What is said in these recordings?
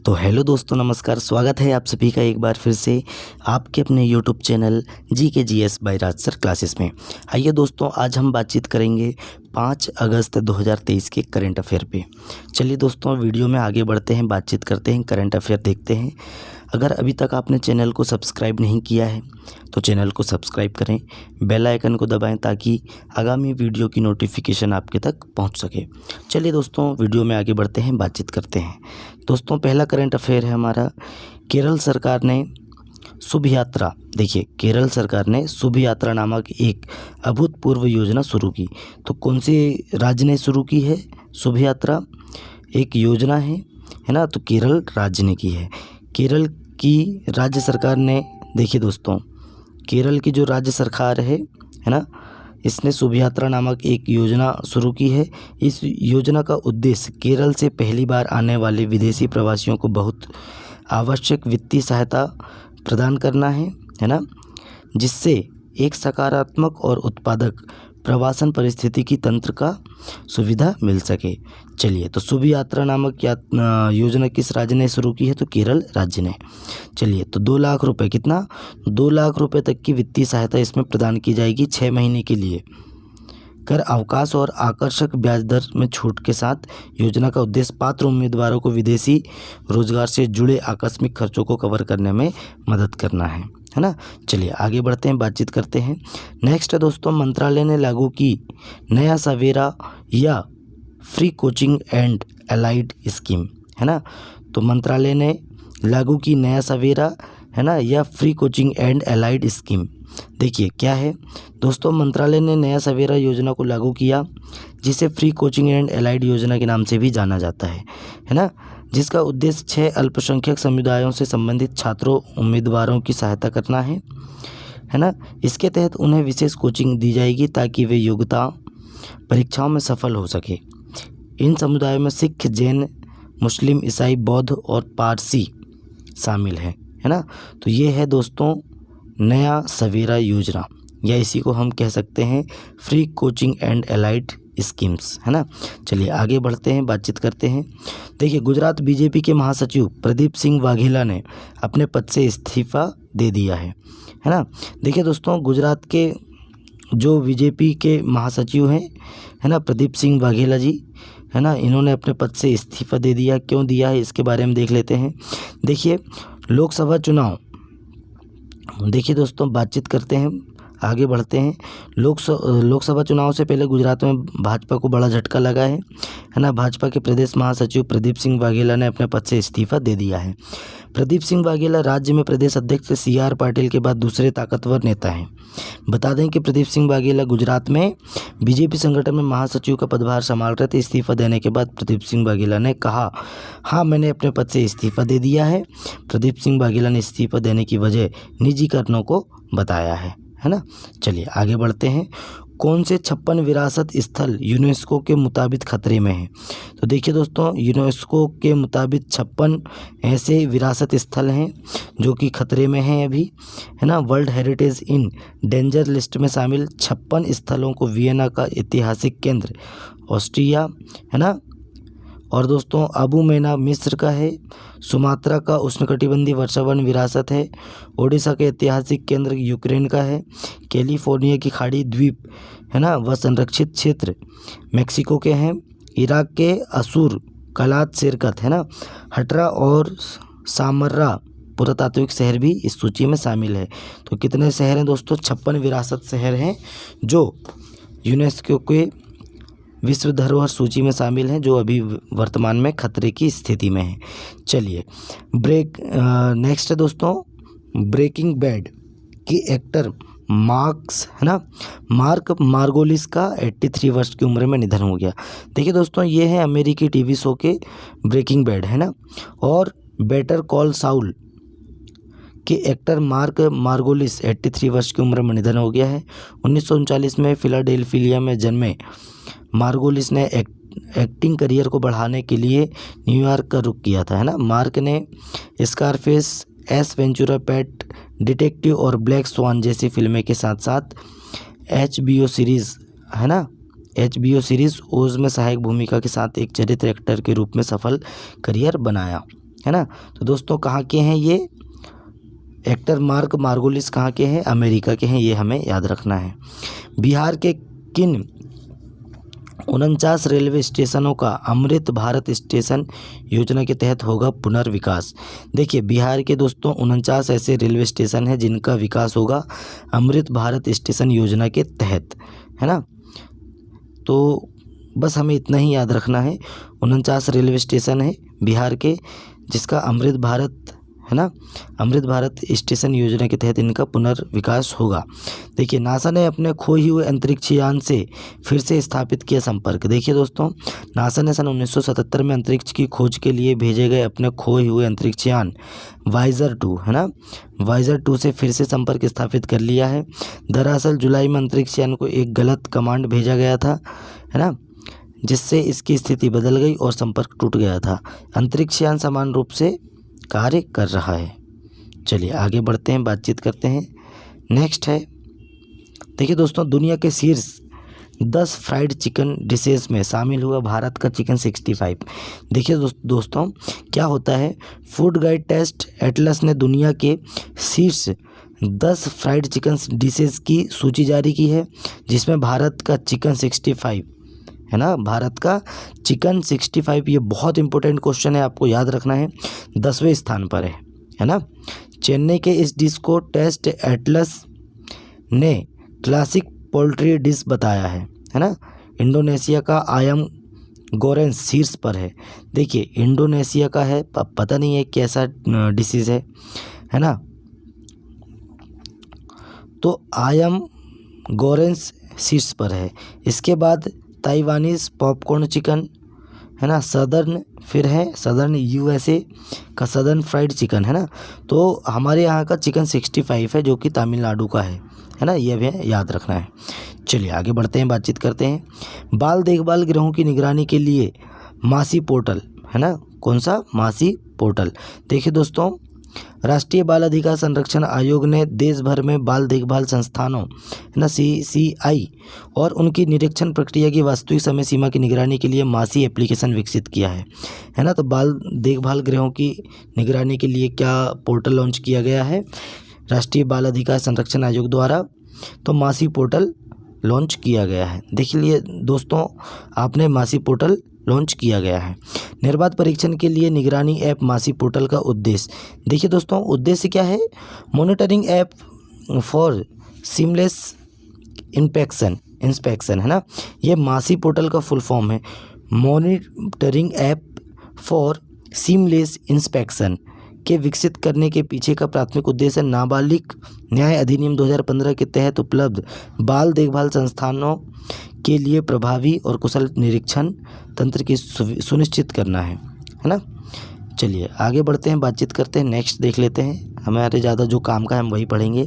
तो हेलो दोस्तों, नमस्कार। स्वागत है आप सभी का एक बार फिर से आपके अपने यूट्यूब चैनल GKGS बाय राज सर क्लासेस में। आइए दोस्तों, आज हम बातचीत करेंगे 5 अगस्त 2023 के करंट अफेयर पे। चलिए दोस्तों, वीडियो में आगे बढ़ते हैं, बातचीत करते हैं, करंट अफेयर देखते हैं। अगर अभी तक आपने चैनल को सब्सक्राइब नहीं किया है तो चैनल को सब्सक्राइब करें, बेल आइकन को दबाएं ताकि आगामी वीडियो की नोटिफिकेशन आपके तक पहुंच सके। चलिए दोस्तों, वीडियो में आगे बढ़ते हैं, बातचीत करते हैं। दोस्तों, पहला करंट अफेयर है हमारा, केरल सरकार ने शुभ यात्रा। देखिए, केरल सरकार ने शुभ यात्रा नामक एक अभूतपूर्व योजना शुरू की। तो कौन सी राज्य ने शुरू की है शुभ यात्रा? एक योजना है ना, तो केरल राज्य ने की है। केरल की राज्य सरकार ने, देखिए दोस्तों, केरल की जो राज्य सरकार है ना, इसने शुभ यात्रा नामक एक योजना शुरू की है। इस योजना का उद्देश्य केरल से पहली बार आने वाले विदेशी प्रवासियों को बहुत आवश्यक वित्तीय सहायता प्रदान करना है ना, जिससे एक सकारात्मक और उत्पादक प्रवासन परिस्थिति की तंत्र का सुविधा मिल सके। चलिए, तो शुभ यात्रा नामक योजना किस राज्य ने शुरू की है? तो केरल राज्य ने। चलिए, तो 2 लाख रुपए, कितना? 2 लाख रुपए तक की वित्तीय सहायता इसमें प्रदान की जाएगी 6 महीने के लिए। कर अवकाश और आकर्षक ब्याज दर में छूट के साथ योजना का उद्देश्य पात्र उम्मीदवारों को विदेशी रोजगार से जुड़े आकस्मिक खर्चों को कवर करने में मदद करना है ना। चलिए आगे बढ़ते हैं, बातचीत करते हैं। नेक्स्ट है दोस्तों, मंत्रालय ने लागू की नया सवेरा या free coaching and allied scheme, है ना। तो मंत्रालय ने लागू की नया सवेरा, है ना, या free coaching and allied scheme. देखिए क्या है दोस्तों, मंत्रालय ने नया सवेरा योजना को लागू किया, जिसे फ्री कोचिंग एंड एलाइड योजना के नाम से भी जाना जाता है ना, जिसका उद्देश्य 6 अल्पसंख्यक समुदायों से संबंधित छात्रों उम्मीदवारों की सहायता करना है ना। इसके तहत उन्हें विशेष कोचिंग दी जाएगी ताकि वे योग्यता परीक्षाओं में सफल हो सके। इन समुदायों में सिख, जैन, मुस्लिम, ईसाई, बौद्ध और पारसी शामिल है ना। तो ये है दोस्तों नया सवेरा योजना, या इसी को हम कह सकते हैं free coaching and allied schemes, है ना। चलिए आगे बढ़ते हैं, बातचीत करते हैं। देखिए, गुजरात बीजेपी के महासचिव प्रदीप सिंह वाघेला ने अपने पद से इस्तीफा दे दिया है ना। देखिए दोस्तों, गुजरात के जो बीजेपी के महासचिव हैं, है ना, प्रदीप सिंह वाघेला जी, है ना, इन्होंने अपने पद से इस्तीफा दे दिया। क्यों दिया है इसके बारे में देख लेते हैं। देखिए, लोकसभा चुनाव, देखिए दोस्तों, बातचीत करते हैं, आगे बढ़ते हैं। लोकसभा चुनाव से पहले गुजरात में भाजपा को बड़ा झटका लगा है ना। भाजपा के प्रदेश महासचिव प्रदीप सिंह वाघेला ने अपने पद से इस्तीफा दे दिया है। प्रदीप सिंह वाघेला राज्य में प्रदेश अध्यक्ष CR पाटिल के बाद दूसरे ताकतवर नेता हैं। बता दें कि प्रदीप सिंह वाघेला गुजरात में बीजेपी संगठन में महासचिव का पदभार संभाल रहे थे। इस्तीफा देने के बाद प्रदीप सिंह वाघेला ने कहा, हाँ, मैंने अपने पद से इस्तीफा दे दिया है। प्रदीप सिंह वाघेला ने इस्तीफा देने की वजह निजी कारणों को बताया है ना। चलिए आगे बढ़ते हैं। कौन से 56 विरासत स्थल यूनेस्को के मुताबिक खतरे में हैं? तो देखिए दोस्तों, यूनेस्को के मुताबिक 56 ऐसे विरासत स्थल हैं जो कि खतरे में हैं अभी, है ना। World heritage in danger list में शामिल 56 स्थलों को वियना का ऐतिहासिक केंद्र, ऑस्ट्रिया, है ना, और दोस्तों अबू मेना मिस्र का है, सुमात्रा का उष्णकटिबंधीय वर्षावन विरासत है, ओडिशा के ऐतिहासिक केंद्र यूक्रेन का है, कैलिफोर्निया की खाड़ी द्वीप, है ना, वह संरक्षित क्षेत्र मेक्सिको के हैं, इराक के असूर कलात शिरकत, है ना, हटरा और सामर्रा पुरातात्विक शहर भी इस सूची में शामिल है। तो कितने शहर हैं दोस्तों? 56 विरासत शहर हैं जो यूनेस्को के विश्व धरोहर सूची में शामिल हैं, जो अभी वर्तमान में खतरे की स्थिति में है। चलिए नेक्स्ट है दोस्तों, ब्रेकिंग बैड की एक्टर मार्क मार्गोलिस का 83 वर्ष की उम्र में निधन हो गया। देखिए दोस्तों, ये है अमेरिकी टीवी शो के ब्रेकिंग बैड, है ना, और बेटर कॉल साउल के एक्टर मार्क मार्गोलिस 83 वर्ष की उम्र में निधन हो गया है। 1939 में फिलाडेल्फिया में जन्मे मार्गोलिस ने एक्टिंग करियर को बढ़ाने के लिए न्यूयॉर्क का रुख किया था, है ना। मार्क ने स्कारफेस, एस वेंचुरा पेट डिटेक्टिव और ब्लैक स्वान जैसी फिल्में के साथ साथ HBO सीरीज़, है ना, HBO सीरीज़ ओज में सहायक भूमिका के साथ एक चरित्र एक्टर के रूप में सफल करियर बनाया। है ना। तो दोस्तों कहाँ के हैं ये? एक्टर मार्क मार्गोलिस कहाँ के हैं? अमेरिका के हैं, ये हमें याद रखना है। बिहार के किन 49 रेलवे स्टेशनों का अमृत भारत स्टेशन योजना के तहत होगा पुनर्विकास? देखिए बिहार के दोस्तों 49 ऐसे रेलवे स्टेशन हैं जिनका विकास होगा अमृत भारत स्टेशन योजना के तहत, है ना। तो बस हमें इतना ही याद रखना है, 49 रेलवे स्टेशन है बिहार के जिसका अमृत भारत, है ना, अमृत भारत स्टेशन योजना के तहत इनका पुनर्विकास होगा। देखिए नासा ने अपने खोए हुए अंतरिक्ष यान से फिर से स्थापित किया संपर्क। देखिए दोस्तों नासा ने सन 1977 में अंतरिक्ष की खोज के लिए भेजे गए अपने खोए हुए अंतरिक्ष यान वाइजर 2, है ना, वाइजर 2 से फिर से संपर्क स्थापित कर लिया है। दरअसल जुलाई में अंतरिक्ष यान को एक गलत कमांड भेजा गया था, है ना, जिससे इसकी स्थिति बदल गई और संपर्क टूट गया था। अंतरिक्ष यान समान रूप से कार्य कर रहा है। चलिए आगे बढ़ते हैं, बातचीत करते हैं। नेक्स्ट है, देखिए दोस्तों दुनिया के शीर्ष 10 फ्राइड चिकन डिशेस में शामिल हुआ भारत का चिकन 65। देखिए दोस्तों क्या होता है, फूड गाइड टेस्ट एटलस ने दुनिया के शीर्ष 10 फ्राइड चिकन डिशेस की सूची जारी की है जिसमें भारत का चिकन 65, है ना, भारत का चिकन 65, ये बहुत इंपॉर्टेंट क्वेश्चन है, आपको याद रखना है, 10वें स्थान पर है ना। चेन्नई के इस डिश को टेस्ट एटलस ने क्लासिक पोल्ट्री डिश बताया है ना। इंडोनेशिया का आयम गोरेंस शीर्ष पर है। देखिए इंडोनेशिया का है, पता नहीं है कैसा डिशेज है ना। तो आयम गोरेंस शीर्ष पर है। इसके बाद ताइवानीज पॉपकॉर्न चिकन, है ना, सदर्न यूएसए का सदर्न फ्राइड चिकन, है ना। तो हमारे यहाँ का चिकन 65 है जो कि तमिलनाडु का है ना, ये भी याद रखना है। चलिए आगे बढ़ते हैं, बातचीत करते हैं। बाल देखभाल गृहों की निगरानी के लिए मासी पोर्टल, है ना, कौन सा? मासी पोर्टल। देखिए दोस्तों राष्ट्रीय बाल अधिकार संरक्षण आयोग ने देश भर में बाल देखभाल संस्थानों, है ना, CCI और उनकी निरीक्षण प्रक्रिया की वास्तविक समय सीमा की निगरानी के लिए मासी एप्लीकेशन विकसित किया है ना। तो बाल देखभाल गृहों की निगरानी के लिए क्या पोर्टल लॉन्च किया गया है राष्ट्रीय बाल अधिकार संरक्षण आयोग द्वारा? तो मासी पोर्टल लॉन्च किया गया है। देख लिए दोस्तों आपने, मासी पोर्टल लॉन्च किया गया है। निर्बाध परीक्षण के लिए निगरानी ऐप मासी पोर्टल का उद्देश्य, देखिए दोस्तों उद्देश्य क्या है? Monitoring app for seamless inspection, है ना। ये मासी पोर्टल का फुल फॉर्म है, monitoring app for seamless inspection के विकसित करने के पीछे का प्राथमिक उद्देश्य नाबालिग न्याय अधिनियम 2015 के तहत उपलब्ध बाल देखभाल संस्थानों के लिए प्रभावी और कुशल निरीक्षण तंत्र की सुनिश्चित करना है ना। चलिए आगे बढ़ते हैं, बातचीत करते हैं। नेक्स्ट देख लेते हैं, हमारे ज़्यादा जो काम का है हम वही पढ़ेंगे।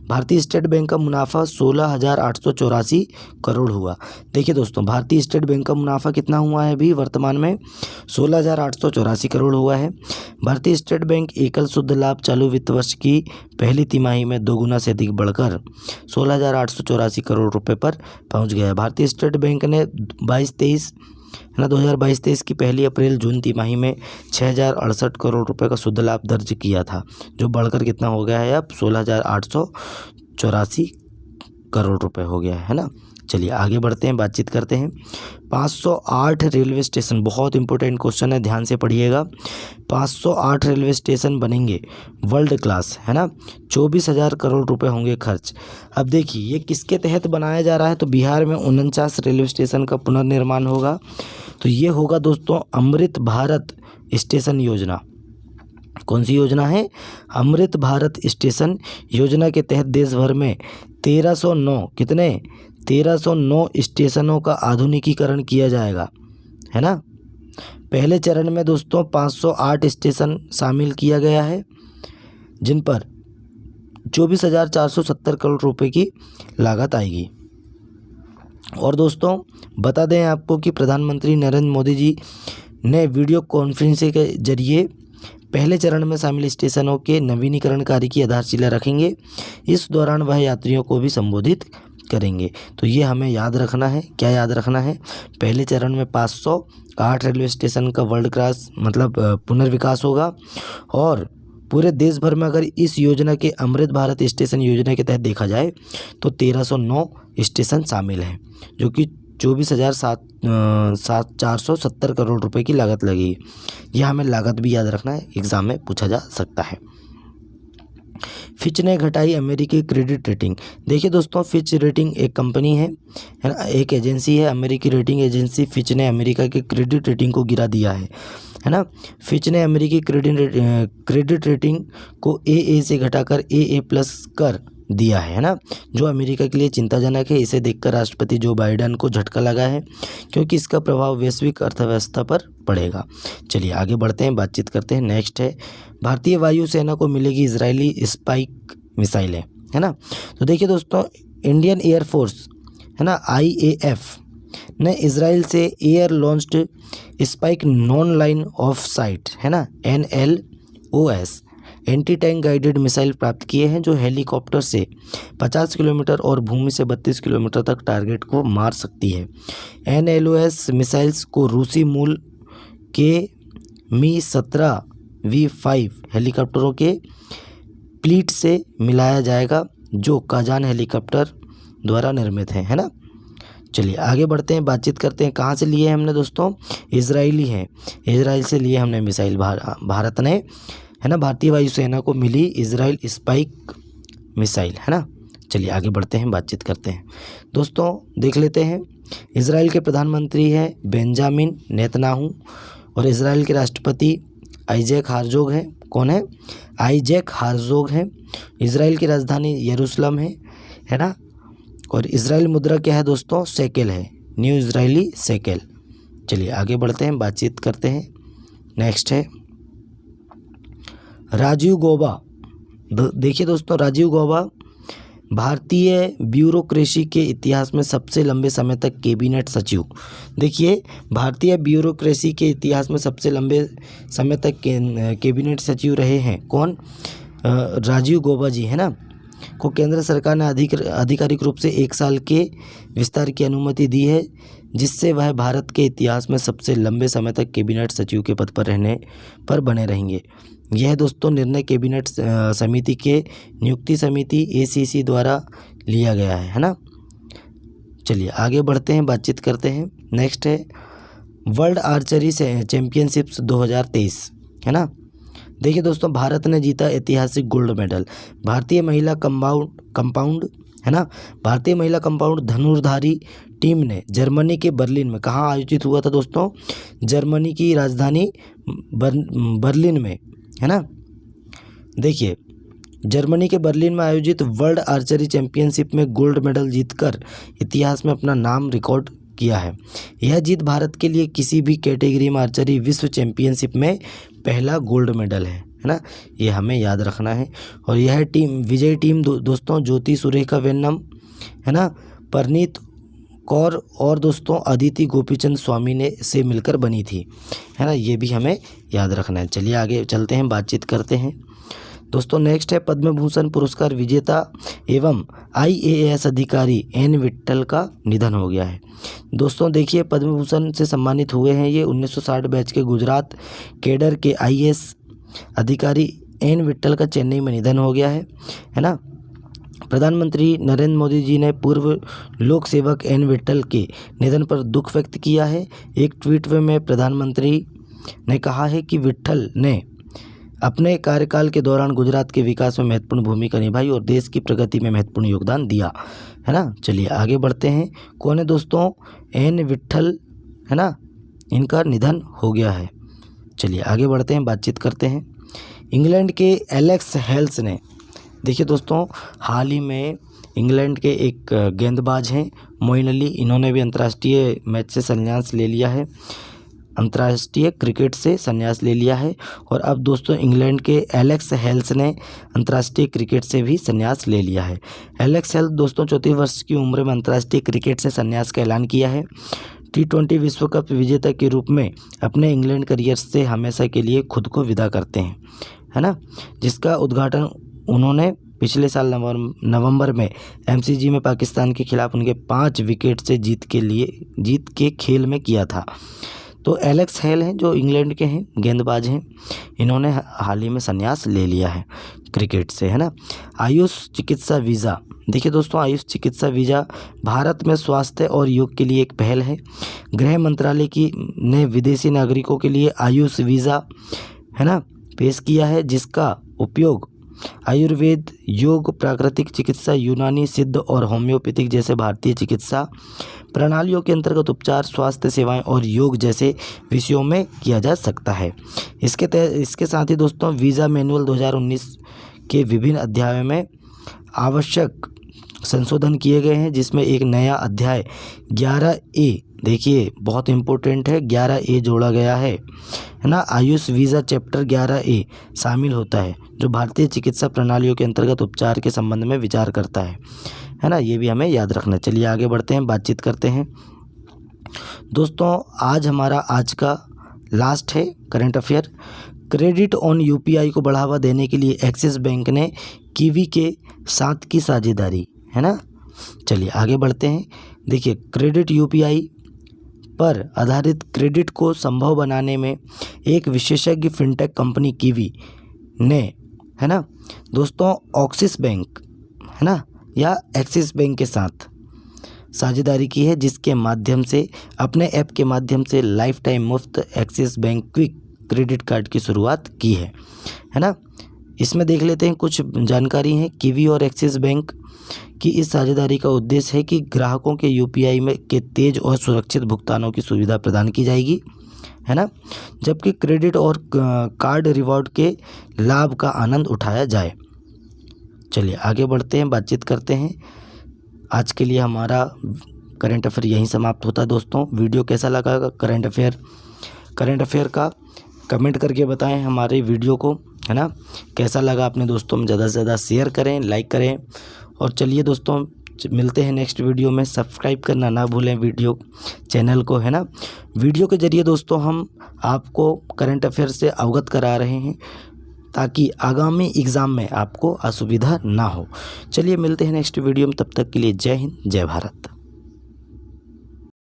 भारतीय स्टेट बैंक का मुनाफा 16,884 करोड़ हुआ। देखिए दोस्तों भारतीय स्टेट बैंक का मुनाफा कितना हुआ है? अभी वर्तमान में 16,884 करोड़ हुआ है। भारतीय स्टेट बैंक एकल शुद्ध लाभ चालू वित्त वर्ष की पहली तिमाही में 2 गुना से अधिक बढ़कर 16,884 करोड़ रुपए पर पहुंच गया। भारतीय स्टेट बैंक ने 22-23, है ना, 2022-23 की पहली अप्रैल जून तिमाही में 6,068 करोड़ रुपए का शुद्ध लाभ दर्ज किया था, जो बढ़कर कितना हो गया है अब? 16,884 करोड़ रुपए हो गया है ना। चलिए आगे बढ़ते हैं, बातचीत करते हैं। 508 रेलवे स्टेशन, बहुत इंपॉर्टेंट क्वेश्चन है, ध्यान से पढ़िएगा। 508 रेलवे स्टेशन बनेंगे वर्ल्ड क्लास, है ना। 24,000 करोड़ रुपए होंगे खर्च। अब देखिए ये किसके तहत बनाया जा रहा है? तो बिहार में 49 रेलवे स्टेशन का पुनर्निर्माण होगा। तो ये होगा दोस्तों अमृत भारत स्टेशन योजना। कौन सी योजना है? अमृत भारत स्टेशन योजना के तहत देश भर में 1309 कितने 1309 स्टेशनों का आधुनिकीकरण किया जाएगा, है ना। पहले चरण में दोस्तों 508 स्टेशन शामिल किया गया है जिन पर 24,470 करोड़ रुपए की लागत आएगी। और दोस्तों बता दें आपको कि प्रधानमंत्री नरेंद्र मोदी जी ने वीडियो कॉन्फ्रेंसिंग के जरिए पहले चरण में शामिल स्टेशनों के नवीनीकरण कार्य की आधारशिला रखेंगे। इस दौरान वह यात्रियों को भी संबोधित करेंगे। तो ये हमें याद रखना है। क्या याद रखना है? पहले चरण में 508 रेलवे स्टेशन का वर्ल्ड क्लास मतलब पुनर्विकास होगा, और पूरे देश भर में अगर इस योजना के अमृत भारत स्टेशन योजना के तहत देखा जाए तो 1309 स्टेशन शामिल हैं, जो कि 24,470 करोड़ रुपए की लागत लगी। यह हमें लागत भी याद रखना है, एग्जाम में पूछा जा सकता है। फिच ने घटाई अमेरिकी क्रेडिट रेटिंग। देखिए दोस्तों, फिच रेटिंग एक कंपनी है ना, एक एजेंसी है, अमेरिकी रेटिंग एजेंसी फिच ने अमेरिका के क्रेडिट रेटिंग को गिरा दिया है ना। फिच ने अमेरिकी क्रेडिट रेटिंग को AA से घटाकर AA+ कर दिया है ना, जो अमेरिका के लिए चिंताजनक है। इसे देखकर राष्ट्रपति जो बाइडेन को झटका लगा है, क्योंकि इसका प्रभाव वैश्विक अर्थव्यवस्था पर पड़ेगा। चलिए आगे बढ़ते हैं, बातचीत करते हैं। नेक्स्ट है, भारतीय वायुसेना को मिलेगी इजरायली स्पाइक मिसाइलें, है ना। तो देखिए दोस्तों, इंडियन एयरफोर्स है ना, IAF ने इजराइल से air launched spike non line of site है ना, NLOS anti tank guided missile प्राप्त किए हैं, जो हेलीकॉप्टर से 50 किलोमीटर और भूमि से 32 किलोमीटर तक टारगेट को मार सकती है। NLOS मिसाइल्स को रूसी मूल के Mi-17V5 हेलीकॉप्टरों के प्लीट से मिलाया जाएगा, जो काजान हेलीकॉप्टर द्वारा निर्मित है ना। चलिए आगे बढ़ते हैं, बातचीत करते हैं। कहाँ से लिए हैं हमने दोस्तों? इजरायली हैं, इजराइल से लिए हमने मिसाइल। भारत ने है ना, भारतीय वायुसेना को मिली इजराइल स्पाइक मिसाइल, है ना। चलिए आगे बढ़ते हैं, बातचीत करते हैं। दोस्तों देख लेते हैं, इजराइल के प्रधानमंत्री हैं बेंजामिन नेतन्याहू, और इजराइल के राष्ट्रपति आइजैक हारजोग हैं। कौन है? आइजैक हारजोग हैं। इजराइल की राजधानी यरूशलेम है ना। और इजराइल मुद्रा क्या है दोस्तों? शेकेल है, न्यू इजरायली शेकेल। चलिए आगे बढ़ते हैं, बातचीत करते हैं। नेक्स्ट है राजीव गौबा। देखिए दोस्तों, राजीव गौबा भारतीय ब्यूरोक्रेसी के इतिहास में सबसे लंबे समय तक कैबिनेट सचिव। देखिए, भारतीय ब्यूरोक्रेसी के इतिहास में सबसे लंबे समय तक कैबिनेट सचिव रहे हैं कौन? राजीव गौबा जी, है ना। को केंद्र सरकार ने आधिकारिक रूप से 1 साल के विस्तार की अनुमति दी है, जिससे वह भारत के इतिहास में सबसे लंबे समय तक कैबिनेट सचिव के पद पर बने रहेंगे। यह दोस्तों निर्णय कैबिनेट समिति के नियुक्ति समिति ACC द्वारा लिया गया है ना। चलिए आगे बढ़ते हैं, बातचीत करते हैं। नेक्स्ट है वर्ल्ड आर्चरी चैम्पियनशिप्स 2023, है ना। देखिए दोस्तों, भारत ने जीता ऐतिहासिक गोल्ड मेडल। भारतीय महिला कंपाउंड है ना, भारतीय महिला कंपाउंड धनुर्धारी टीम ने जर्मनी के बर्लिन में, कहाँ आयोजित हुआ था दोस्तों? जर्मनी की राजधानी बर्लिन में, है ना। देखिए, जर्मनी के बर्लिन में आयोजित वर्ल्ड आर्चरी चैंपियनशिप में गोल्ड मेडल जीतकर इतिहास में अपना नाम रिकॉर्ड किया है। यह जीत भारत के लिए किसी भी कैटेगरी में आर्चरी विश्व चैंपियनशिप में पहला गोल्ड मेडल है ना। ये हमें याद रखना है। और यह टीम विजयी टीम दोस्तों ज्योति सुरेखा वेन्नम, है ना, परनीत कौर और दोस्तों अदिति गोपीचंद स्वामी ने से मिलकर बनी थी, है ना। ये भी हमें याद रखना है। चलिए आगे चलते हैं, बातचीत करते हैं। दोस्तों नेक्स्ट है पद्म भूषण पुरस्कार विजेता एवं IAS अधिकारी N विट्ठल का निधन हो गया है। दोस्तों देखिए, पद्म भूषण से सम्मानित हुए हैं ये 1960 बैच के गुजरात कैडर के IAS अधिकारी N विट्ठल का चेन्नई में निधन हो गया है ना। प्रधानमंत्री नरेंद्र मोदी जी ने पूर्व लोक सेवक N विट्ठल के निधन पर दुख व्यक्त किया है। एक ट्वीट में प्रधानमंत्री ने कहा है कि विट्ठल ने अपने कार्यकाल के दौरान गुजरात के विकास में महत्वपूर्ण भूमिका निभाई और देश की प्रगति में महत्वपूर्ण योगदान दिया, है ना। चलिए आगे बढ़ते हैं। कौन है दोस्तों? N विट्ठल, है ना, इनका निधन हो गया है। चलिए आगे बढ़ते हैं, बातचीत करते हैं। इंग्लैंड के एलेक्स हेल्स ने, देखिए दोस्तों, हाल ही में इंग्लैंड के एक गेंदबाज हैं मोइन अली, इन्होंने भी अंतर्राष्ट्रीय मैच से संन्यास ले लिया है, अंतर्राष्ट्रीय क्रिकेट से संन्यास ले लिया है। और अब दोस्तों इंग्लैंड के एलेक्स हेल्स ने अंतर्राष्ट्रीय क्रिकेट से भी संन्यास ले लिया है। एलेक्स हेल्स दोस्तों 34 वर्ष की उम्र में अंतर्राष्ट्रीय क्रिकेट से संन्यास का ऐलान किया है। T20 विश्व कप विजेता के रूप में अपने इंग्लैंड करियर से हमेशा के लिए खुद को विदा करते हैं, है ना, जिसका उद्घाटन उन्होंने पिछले साल नवंबर में एमसीजी में पाकिस्तान के खिलाफ उनके 5 विकेट से जीत के खेल में किया था। तो एलेक्स हेल हैं जो इंग्लैंड के हैं, गेंदबाज हैं, इन्होंने हाल ही में संन्यास ले लिया है क्रिकेट से, है ना। आयुष चिकित्सा वीज़ा, देखिए दोस्तों, आयुष चिकित्सा वीज़ा भारत में स्वास्थ्य और योग के लिए एक पहल है। गृह मंत्रालय ने विदेशी नागरिकों के लिए आयुष वीज़ा, है ना, पेश किया है, जिसका उपयोग आयुर्वेद, योग, प्राकृतिक चिकित्सा, यूनानी, सिद्ध और होम्योपैथिक जैसे भारतीय चिकित्सा प्रणालियों के अंतर्गत उपचार, स्वास्थ्य सेवाएं और योग जैसे विषयों में किया जा सकता है। इसके साथ ही दोस्तों वीज़ा मैनुअल 2019 के विभिन्न अध्यायों में आवश्यक संशोधन किए गए हैं, जिसमें एक नया अध्याय 11A, देखिए बहुत इम्पोर्टेंट है, 11A जोड़ा गया है ना। आयुष वीज़ा चैप्टर 11A शामिल होता है, जो भारतीय चिकित्सा प्रणालियों के अंतर्गत उपचार के संबंध में विचार करता है ना। ये भी हमें याद रखना। चलिए आगे बढ़ते हैं, बातचीत करते हैं दोस्तों। आज का लास्ट है current affair. Credit on UPI को बढ़ावा देने के लिए एक्सिस बैंक ने कीवी के साथ की साझेदारी, है ना। चलिए आगे बढ़ते हैं। देखिए, क्रेडिट यूपीआई पर आधारित क्रेडिट को संभव बनाने में एक विशेषज्ञ फिनटेक कंपनी कीवी ने, है ना दोस्तों, ऑक्सिस बैंक, है ना, या एक्सिस बैंक के साथ साझेदारी की है, जिसके माध्यम से अपने ऐप के माध्यम से लाइफ टाइम मुफ्त axis bank quick credit card की शुरुआत की है ना। इसमें देख लेते हैं कुछ जानकारी है। कीवी और एक्सिस बैंक की इस साझेदारी का उद्देश्य है कि ग्राहकों के यूपीआई में के तेज और सुरक्षित भुगतानों की सुविधा प्रदान की जाएगी, है ना, जबकि क्रेडिट और कार्ड रिवॉर्ड के लाभ का आनंद उठाया जाए। चलिए आगे बढ़ते हैं, बातचीत करते हैं। आज के लिए हमारा करंट अफेयर यहीं समाप्त होता है दोस्तों। वीडियो कैसा लगा करंट अफेयर का कमेंट करके बताएं हमारे वीडियो को, है ना। कैसा लगा अपने दोस्तों में ज़्यादा से ज़्यादा शेयर करें, लाइक करें। और चलिए दोस्तों, मिलते हैं नेक्स्ट वीडियो में। सब्सक्राइब करना ना भूलें वीडियो चैनल को, है ना। वीडियो के ज़रिए दोस्तों हम आपको करंट अफेयर से अवगत करा रहे हैं, ताकि आगामी एग्ज़ाम में आपको असुविधा ना हो। चलिए मिलते हैं नेक्स्ट वीडियो में, तब तक के लिए जय हिंद, जय भारत।